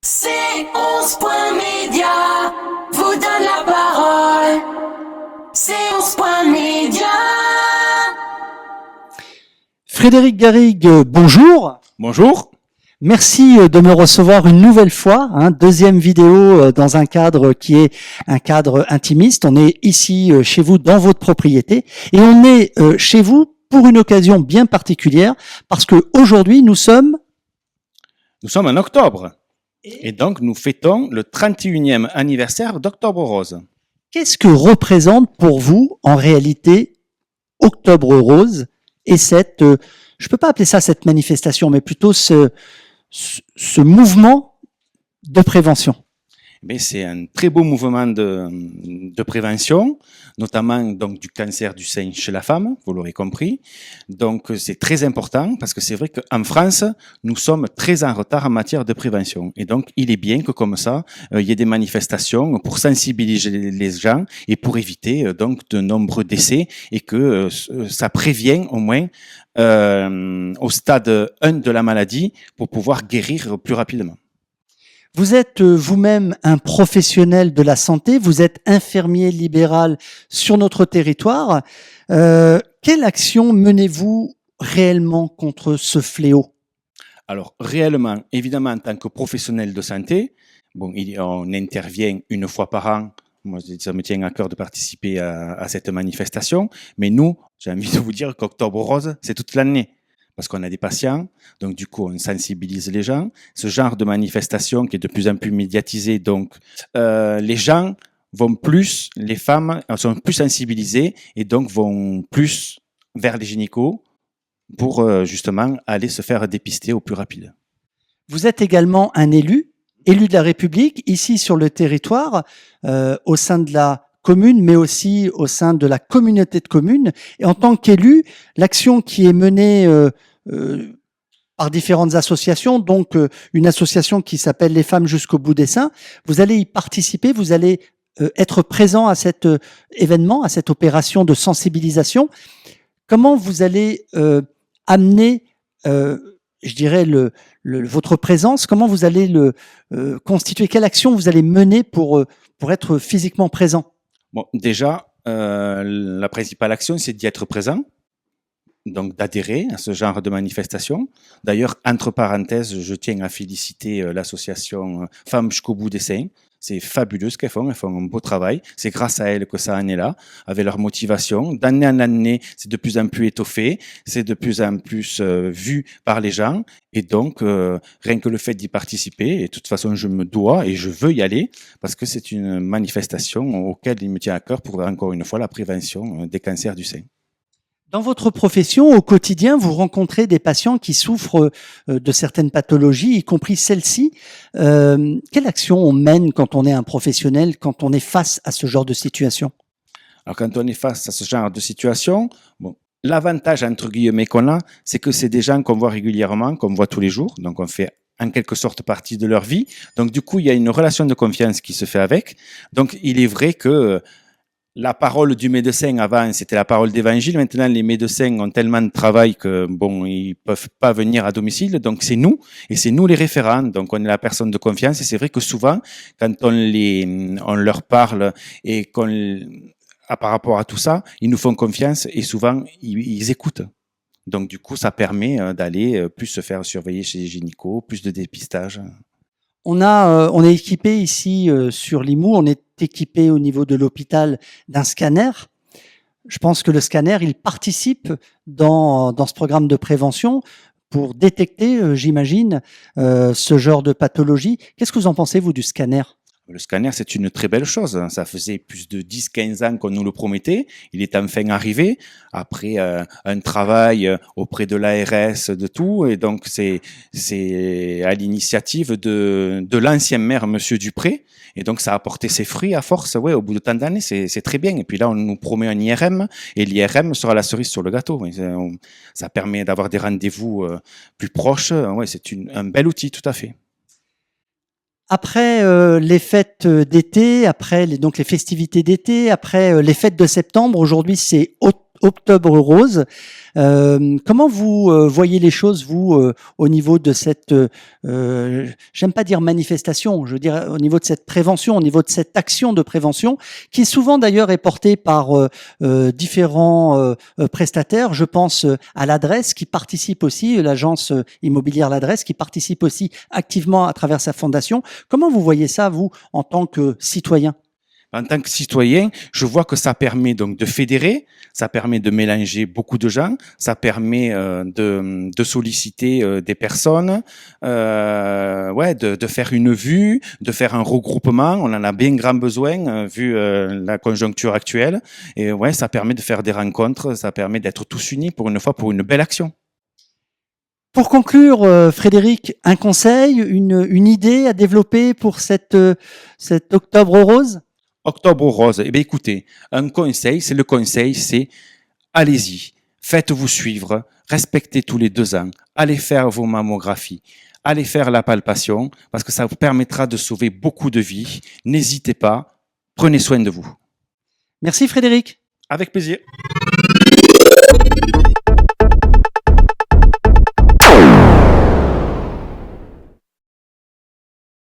C11.media vous donne la parole. C11.media. Frédéric Garrigue, bonjour. Bonjour. Merci de me recevoir une nouvelle fois, deuxième vidéo dans un cadre qui est un cadre intimiste. On est ici chez vous dans votre propriété et on est chez vous pour une occasion bien particulière parce que aujourd'hui nous sommes en octobre et donc nous fêtons le 31e anniversaire d'Octobre Rose. Qu'est-ce que représente pour vous en réalité Octobre Rose et cette, je peux pas appeler ça cette manifestation, mais plutôt ce mouvement de prévention? Mais c'est un très beau mouvement de prévention, notamment donc du cancer du sein chez la femme, vous l'aurez compris. Donc c'est très important parce que c'est vrai qu'en France, nous sommes très en retard en matière de prévention. Et donc il est bien que comme ça, il y ait des manifestations pour sensibiliser les gens et pour éviter donc de nombreux décès et que ça prévient au moins au stade 1 de la maladie pour pouvoir guérir plus rapidement. Vous êtes vous-même un professionnel de la santé, vous êtes infirmier libéral sur notre territoire. Quelle action menez-vous réellement contre ce fléau? Alors réellement, évidemment, en tant que professionnel de santé, on intervient une fois par an. Moi, ça me tient à cœur de participer à cette manifestation. Mais nous, j'ai envie de vous dire qu'Octobre Rose, c'est toute l'année. Parce qu'on a des patients, donc du coup on sensibilise les gens. Ce genre de manifestation qui est de plus en plus médiatisé, donc les gens vont plus, les femmes sont plus sensibilisées et donc vont plus vers les gynécos pour justement aller se faire dépister au plus rapide. Vous êtes également un élu de la République, ici sur le territoire, au sein de la commune, mais aussi au sein de la communauté de communes. Et en tant qu'élu, l'action qui est menée par différentes associations, donc une association qui s'appelle Les Femmes jusqu'au bout des seins, vous allez y participer, vous allez être présent à cet événement, à cette opération de sensibilisation. Comment vous allez amener, je dirais, votre présence? Comment vous allez le constituer? Quelle action vous allez mener pour être physiquement présent? Bon, déjà, la principale action, c'est d'y être présent, donc d'adhérer à ce genre de manifestation. D'ailleurs, entre parenthèses, je tiens à féliciter l'association Femmes jusqu'au bout des seins. C'est fabuleux ce qu'elles font un beau travail. C'est grâce à elles que ça en est là, avec leur motivation. D'année en année, c'est de plus en plus étoffé, c'est de plus en plus vu par les gens. Et donc, rien que le fait d'y participer, et de toute façon, je me dois et je veux y aller, parce que c'est une manifestation auquel il me tient à cœur pour, encore une fois, la prévention des cancers du sein. Dans votre profession, au quotidien, vous rencontrez des patients qui souffrent de certaines pathologies, y compris celle-ci. Quelle action on mène quand on est un professionnel, quand on est face à ce genre de situation? Alors, quand on est face à ce genre de situation, l'avantage, entre guillemets, qu'on a, c'est que c'est des gens qu'on voit régulièrement, qu'on voit tous les jours. Donc, on fait en quelque sorte partie de leur vie. Donc, du coup, il y a une relation de confiance qui se fait avec. Donc, il est vrai que la parole du médecin avant, c'était la parole d'évangile. Maintenant, les médecins ont tellement de travail que ils peuvent pas venir à domicile. Donc, c'est nous et c'est nous les référents. Donc, on est la personne de confiance. Et c'est vrai que souvent, quand on leur parle et par rapport à tout ça, ils nous font confiance et souvent ils écoutent. Donc, du coup, ça permet d'aller plus se faire surveiller chez les gynécos, plus de dépistage. On est équipé ici sur Limoux, on est équipé au niveau de l'hôpital d'un scanner. Je pense que le scanner, il participe dans ce programme de prévention pour détecter, j'imagine, ce genre de pathologie. Qu'est-ce que vous en pensez, vous, du scanner? Le scanner, c'est une très belle chose. Ça faisait plus de 10-15 ans qu'on nous le promettait. Il est enfin arrivé après un travail auprès de l'ARS, de tout. Et donc, c'est à l'initiative de l'ancien maire, Monsieur Dupré. Et donc, ça a apporté ses fruits à force. Ouais, au bout de tant d'années, c'est très bien. Et puis là, on nous promet un IRM. Et l'IRM sera la cerise sur le gâteau. Ça permet d'avoir des rendez-vous plus proches. Ouais, c'est un bel outil, tout à fait. Après les fêtes d'été, après donc les festivités d'été, après les fêtes de septembre, aujourd'hui c'est Octobre Rose. Comment vous voyez les choses, vous, au niveau de cette, j'aime pas dire manifestation, je veux dire au niveau de cette prévention, au niveau de cette action de prévention, qui souvent d'ailleurs est portée par différents prestataires. Je pense à l'Adresse qui participe aussi, l'agence immobilière l'Adresse qui participe aussi activement à travers sa fondation. Comment vous voyez ça, vous, en tant que citoyen? En tant que citoyen, je vois que ça permet donc de fédérer, ça permet de mélanger beaucoup de gens, ça permet de solliciter des personnes, de faire une vue, de faire un regroupement. On en a bien grand besoin vu la conjoncture actuelle. Et ouais, ça permet de faire des rencontres, ça permet d'être tous unis pour une fois pour une belle action. Pour conclure, Frédéric, un conseil, une idée à développer pour cet Octobre Rose? Octobre Rose, eh bien écoutez, un conseil, c'est allez-y, faites-vous suivre, respectez tous les 2 ans, allez faire vos mammographies, allez faire la palpation, parce que ça vous permettra de sauver beaucoup de vies. N'hésitez pas, prenez soin de vous. Merci Frédéric. Avec plaisir.